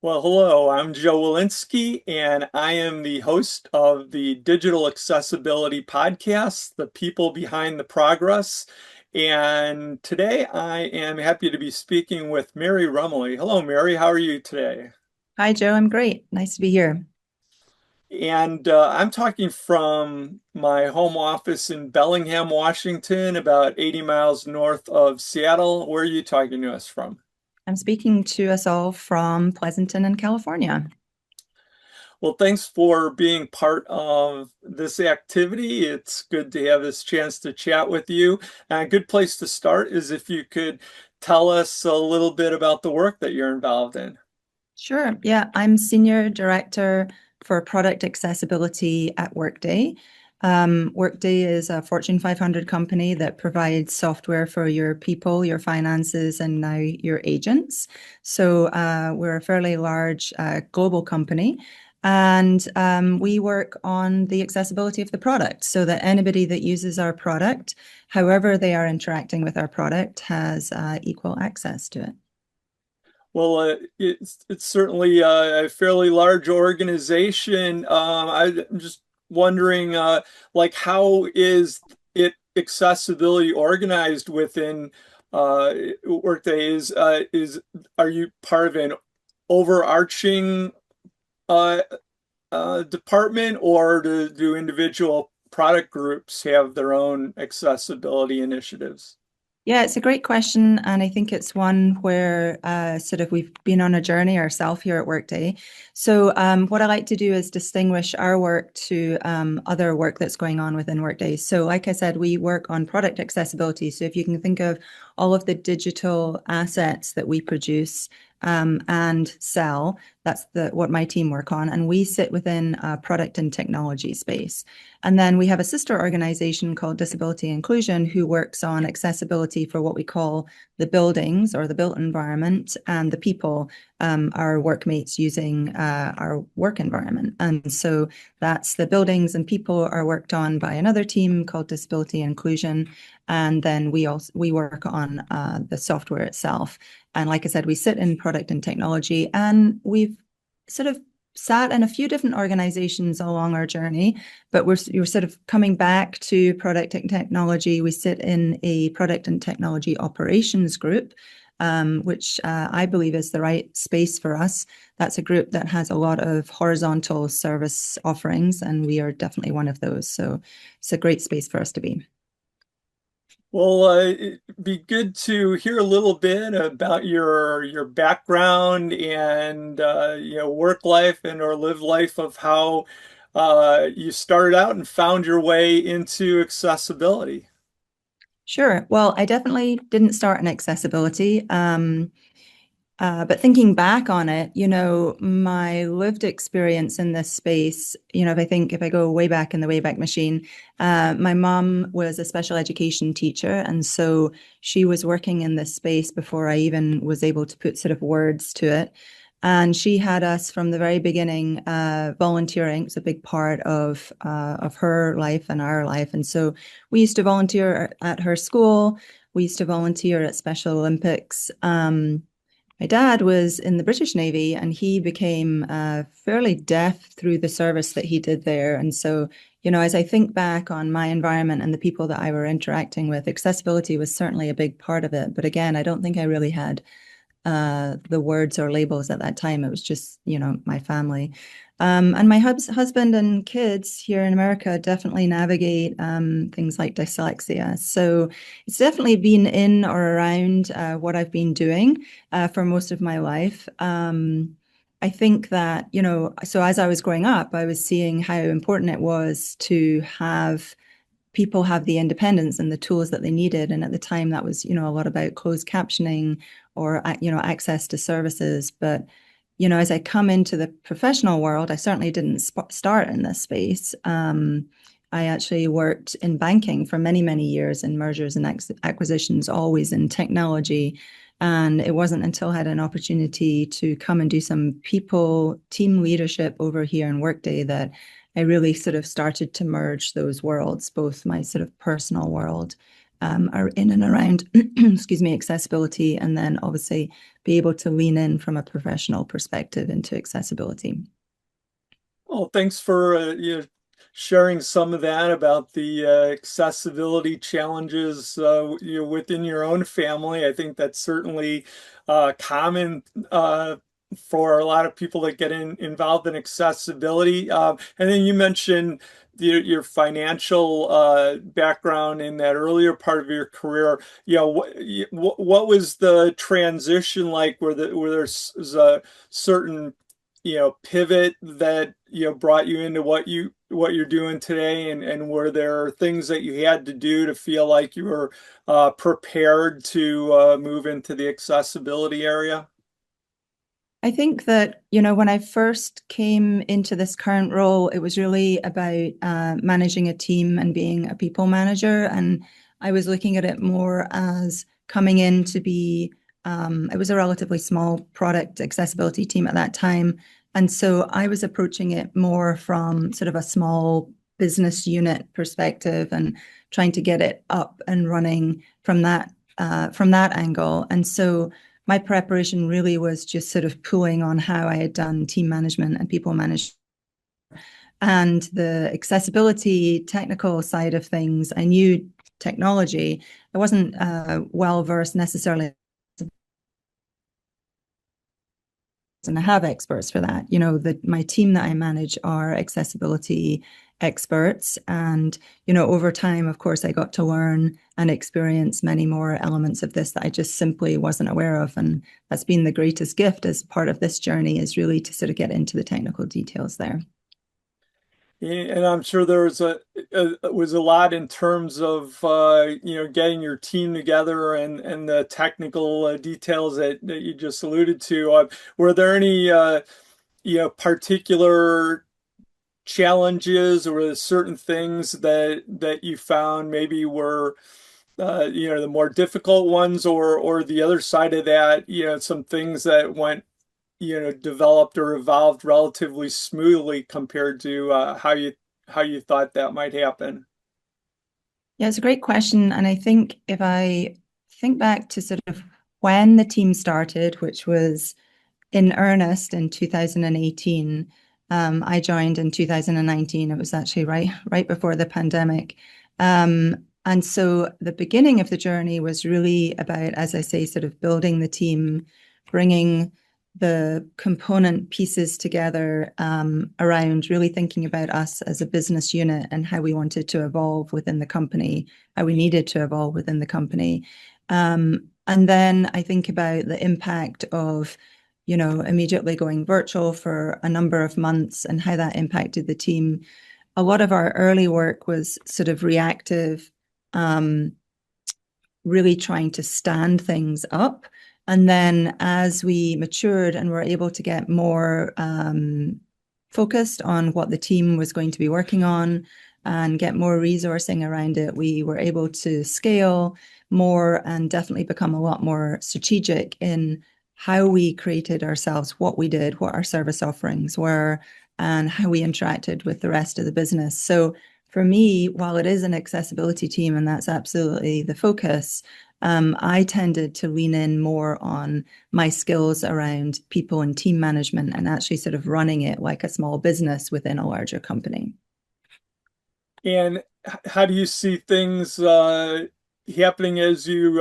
Well, hello, I'm Joe Walensky, and I am the host of the Digital Accessibility Podcast, The People Behind the Progress. And today I am happy to be speaking with Mary Roemmele. Hello, Mary, how are you today? Hi, Joe. I'm great. Nice to be here. And I'm talking from my home office in Bellingham, Washington, about 80 miles north of Seattle. Where are you talking to us from? I'm speaking to us all from Pleasanton in California. Well, thanks for being part of this activity. It's good to have this chance to chat with you. And a good place to start is if you could tell us a little bit about the work that you're involved in. Sure. Yeah, I'm Senior Director for Product Accessibility at Workday. Workday is a Fortune 500 company that provides software for your people, your finances, and now your agents. So we're a fairly large global company. And we work on the accessibility of the product so that anybody that uses our product, however they are interacting with our product, has equal access to it. Well, it's certainly a fairly large organization. I'm just wondering, like, how is it accessibility organized within Workday? Is are you part of an overarching uh, department, or do individual product groups have their own accessibility initiatives? Yeah, it's a great question. And I think it's one where sort of we've been on a journey ourselves here at Workday. So, what I like to do is distinguish our work to other work that's going on within Workday. So, like I said, we work on product accessibility. So, if you can think of all of the digital assets that we produce and sell, that's what my team work on. And we sit within a product and technology space. And then we have a sister organization called Disability Inclusion who works on accessibility for what we call the buildings or the built environment and the people, our workmates using our work environment. And so that's the buildings and people are worked on by another team called Disability Inclusion. And then we work on the software itself. And like I said, we sit in product and technology, and we've sort of sat in a few different organizations along our journey, but we're sort of coming back to product and technology. We sit in a product and technology operations group, which I believe is the right space for us. That's a group that has a lot of horizontal service offerings, and we are definitely one of those. So it's a great space for us to be. Well, it'd be good to hear a little bit about your background and work life and or live life of how you started out and found your way into accessibility. Sure. Well, I definitely didn't start in accessibility. But thinking back on it, my lived experience in this space, if I go way back in the Wayback Machine, my mom was a special education teacher. And so she was working in this space before I even was able to put sort of words to it. And she had us from the very beginning volunteering. It's a big part of her life and our life. And so we used to volunteer at her school. We used to volunteer at Special Olympics. My dad was in the British Navy and he became fairly deaf through the service that he did there. And so, as I think back on my environment and the people that I were interacting with, accessibility was certainly a big part of it. But again, I don't think I really had the words or labels at that time. It was just, my family. And my husband and kids here in America definitely navigate things like dyslexia. So it's definitely been in or around what I've been doing for most of my life. I think that, so as I was growing up, I was seeing how important it was to have people have the independence and the tools that they needed. And at the time, that was, a lot about closed captioning or, access to services. But, as I come into the professional world, I certainly didn't start in this space. I actually worked in banking for many, many years in mergers and acquisitions, always in technology. And it wasn't until I had an opportunity to come and do some people team leadership over here in Workday that I really sort of started to merge those worlds, both my sort of personal world are in and around, excuse me, accessibility, and then obviously be able to lean in from a professional perspective into accessibility. Well, thanks for sharing some of that about the accessibility challenges within your own family. I think that's certainly common for a lot of people that get involved in accessibility. And then you mentioned your financial background in that earlier part of your career. What was the transition like? Were there's a certain pivot that brought you into what you're doing today, and were there things that you had to do to feel like you were prepared to move into the accessibility area? I think that, when I first came into this current role, it was really about managing a team and being a people manager. And I was looking at it more as coming in to be, it was a relatively small product accessibility team at that time. And so I was approaching it more from sort of a small business unit perspective and trying to get it up and running from that angle. And so my preparation really was just sort of pulling on how I had done team management and people management. And the accessibility technical side of things, I knew technology. I wasn't well versed necessarily, and I have experts for that. My team that I manage are accessibility experts. And, over time, of course, I got to learn and experience many more elements of this that I just simply wasn't aware of. And that's been the greatest gift as part of this journey, is really to sort of get into the technical details there. And I'm sure there was was a lot in terms of getting your team together and the technical details that you just alluded to. Were there any particular challenges, or the certain things that you found maybe were the more difficult ones, or the other side of that, some things that went developed or evolved relatively smoothly compared to how you thought that might happen? Yeah, it's a great question. And I think if I think back to sort of when the team started, which was in earnest in 2018. I joined in 2019. It was actually right before the pandemic. And so the beginning of the journey was really about, as I say, sort of building the team, bringing the component pieces together around really thinking about us as a business unit and how we wanted to evolve within the company, how we needed to evolve within the company. And then I think about the impact of immediately going virtual for a number of months and how that impacted the team. A lot of our early work was sort of reactive, really trying to stand things up. And then as we matured and were able to get more focused on what the team was going to be working on and get more resourcing around it, we were able to scale more and definitely become a lot more strategic in how we created ourselves, what we did, what our service offerings were, and how we interacted with the rest of the business. So for me, while it is an accessibility team, and that's absolutely the focus, I tended to lean in more on my skills around people and team management and actually sort of running it like a small business within a larger company. And how do you see things happening as you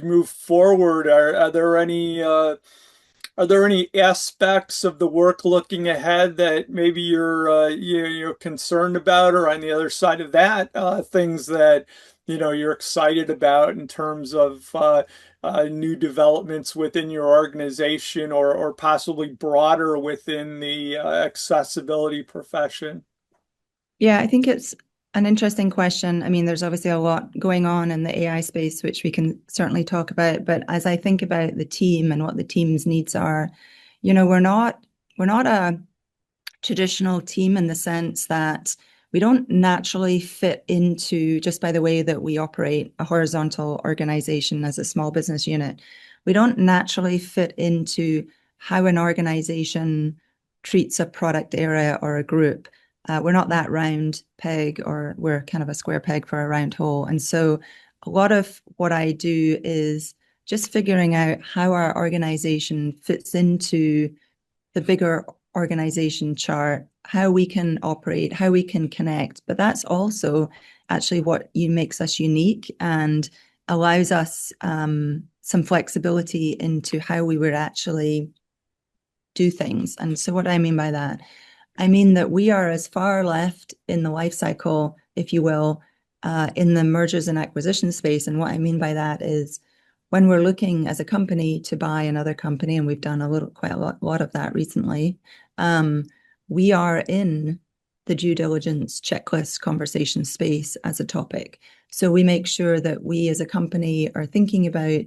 move forward? Are there any aspects of the work looking ahead that maybe you're concerned about, or on the other side of that, things that you're excited about in terms of new developments within your organization, or possibly broader within the accessibility profession? Yeah, I think it's an interesting question. I mean, there's obviously a lot going on in the AI space, which we can certainly talk about. But as I think about the team and what the team's needs are, we're not a traditional team in the sense that we don't naturally fit into, just by the way that we operate a horizontal organization as a small business unit, we don't naturally fit into how an organization treats a product area or a group. We're not that round peg, or we're kind of a square peg for a round hole. And so a lot of what I do is just figuring out how our organization fits into the bigger organization chart, how we can operate, how we can connect. But that's also actually what makes us unique and allows us some flexibility into how we would actually do things. And so, what I mean by that, I mean that we are as far left in the life cycle, if you will, in the mergers and acquisition space. And what I mean by that is when we're looking as a company to buy another company, and we've done quite a lot of that recently, um, we are in the due diligence checklist conversation space as a topic. So we make sure that we as a company are thinking about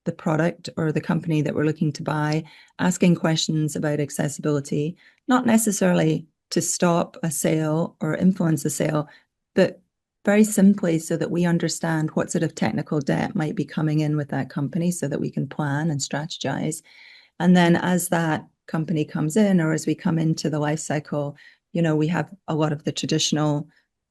the product or the company that we're looking to buy, asking questions about accessibility, not necessarily to stop a sale or influence a sale, but very simply so that we understand what sort of technical debt might be coming in with that company so that we can plan and strategize. And then as that company comes in or as we come into the life cycle, we have a lot of the traditional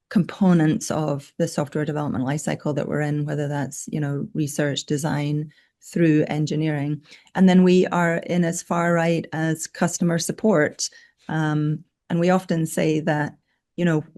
components of the software development lifecycle that we're in, whether that's, research, design, through engineering. And then we are in as far right as customer support. And we often say that,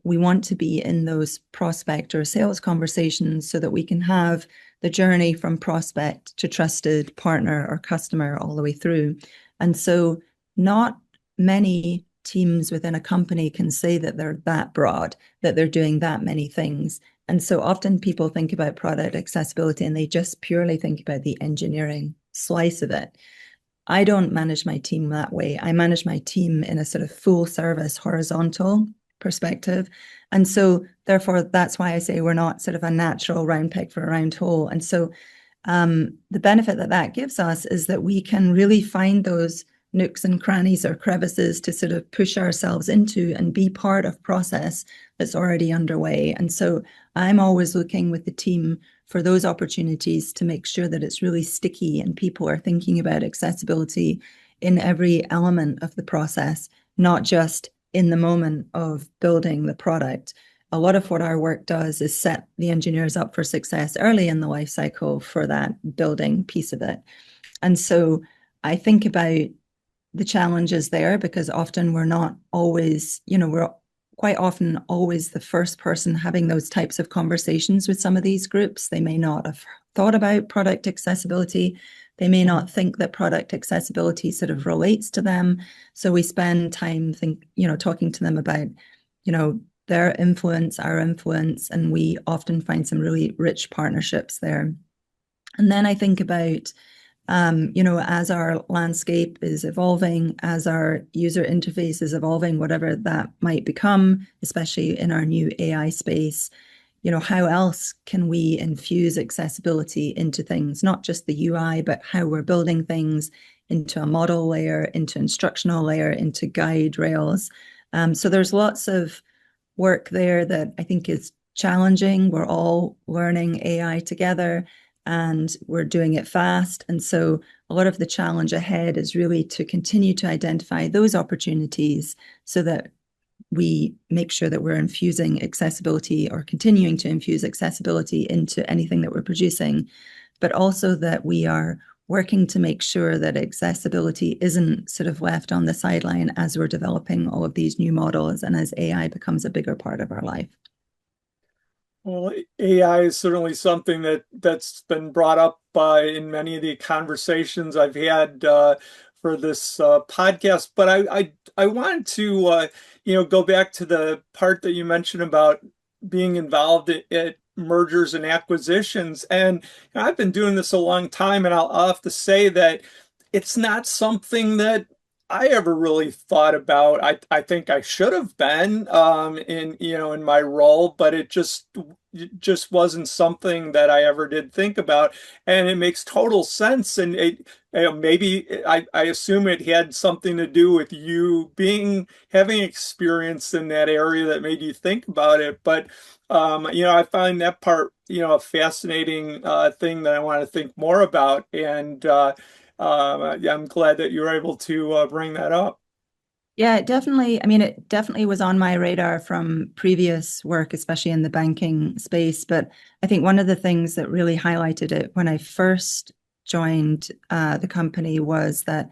we want to be in those prospect or sales conversations so that we can have the journey from prospect to trusted partner or customer all the way through. And so not many teams within a company can say that they're that broad, that they're doing that many things. And so often people think about product accessibility and they just purely think about the engineering slice of it. I don't manage my team that way. I manage my team in a sort of full service horizontal perspective. And so therefore that's why I say we're not sort of a natural round peg for a round hole. And so the benefit that that gives us is that we can really find those nooks and crannies or crevices to sort of push ourselves into and be part of process that's already underway. And so I'm always looking with the team for those opportunities to make sure that it's really sticky and people are thinking about accessibility in every element of the process, not just in the moment of building the product. A lot of what our work does is set the engineers up for success early in the life cycle for that building piece of it. And so I think about the challenges there because often we're not always, we're quite often always the first person having those types of conversations with some of these groups. They may not have thought about product accessibility. They may not think that product accessibility sort of relates to them. So we spend time talking to them about, their influence, our influence, and we often find some really rich partnerships there. And then I think about as our landscape is evolving, as our user interface is evolving, whatever that might become, especially in our new AI space, how else can we infuse accessibility into things, not just the UI, but how we're building things into a model layer, into instructional layer, into guide rails. So there's lots of work there that I think is challenging. We're all learning AI together and we're doing it fast. And so a lot of the challenge ahead is really to continue to identify those opportunities so that we make sure that we're infusing accessibility or continuing to infuse accessibility into anything that we're producing, but also that we are working to make sure that accessibility isn't sort of left on the sideline as we're developing all of these new models and as AI becomes a bigger part of our life. Well, AI is certainly something that's been brought up in many of the conversations I've had for this podcast. But I wanted to go back to the part that you mentioned about being involved at mergers and acquisitions. And I've been doing this a long time, and I'll have to say that it's not something that I ever really thought about. I think I should have been in my role, but it just wasn't something that I ever did think about. And it makes total sense. And maybe I assume it had something to do with you having experience in that area that made you think about it. But I find that part a fascinating thing that I want to think more about. And yeah, I'm glad that you were able to bring that up. Yeah, it definitely, I mean, it definitely was on my radar from previous work, especially in the banking space. But I think one of the things that really highlighted it when I first joined the company was that,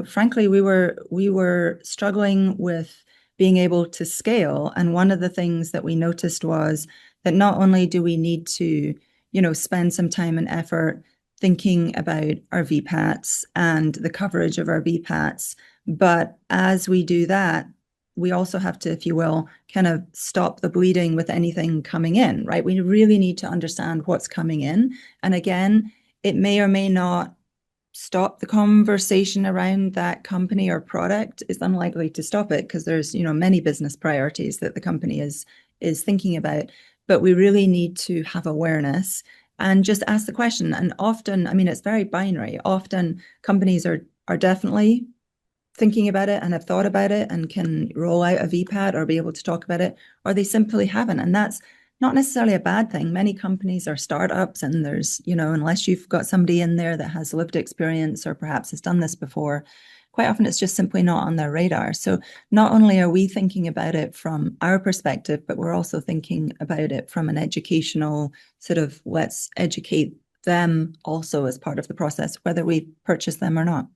frankly, we were struggling with being able to scale. And one of the things that we noticed was that not only do we need to, spend some time and effort thinking about our VPATs and the coverage of our VPATs, but as we do that, we also have to, if you will, kind of stop the bleeding with anything coming in, right? We really need to understand what's coming in. And again, it may or may not stop the conversation around that company or product. Is unlikely to stop it because there's, many business priorities that the company is thinking about. But we really need to have awareness and just ask the question. And often, I mean, it's very binary. Often companies are definitely thinking about it and have thought about it and can roll out a VPAT or be able to talk about it, or they simply haven't. And that's not necessarily a bad thing. Many companies are startups, and there's, unless you've got somebody in there that has lived experience or perhaps has done this before, quite often it's just simply not on their radar. So not only are we thinking about it from our perspective, but we're also thinking about it from an educational sort of let's educate them also as part of the process, whether we purchase them or not.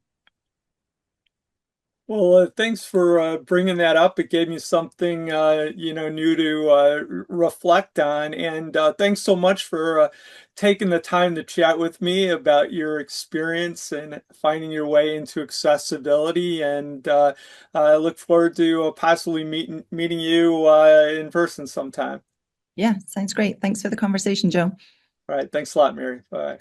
Well, thanks for bringing that up. It gave me something, new to reflect on. And thanks so much for taking the time to chat with me about your experience and finding your way into accessibility. And I look forward to possibly meeting you in person sometime. Yeah, sounds great. Thanks for the conversation, Joe. All right. Thanks a lot, Mary. Bye.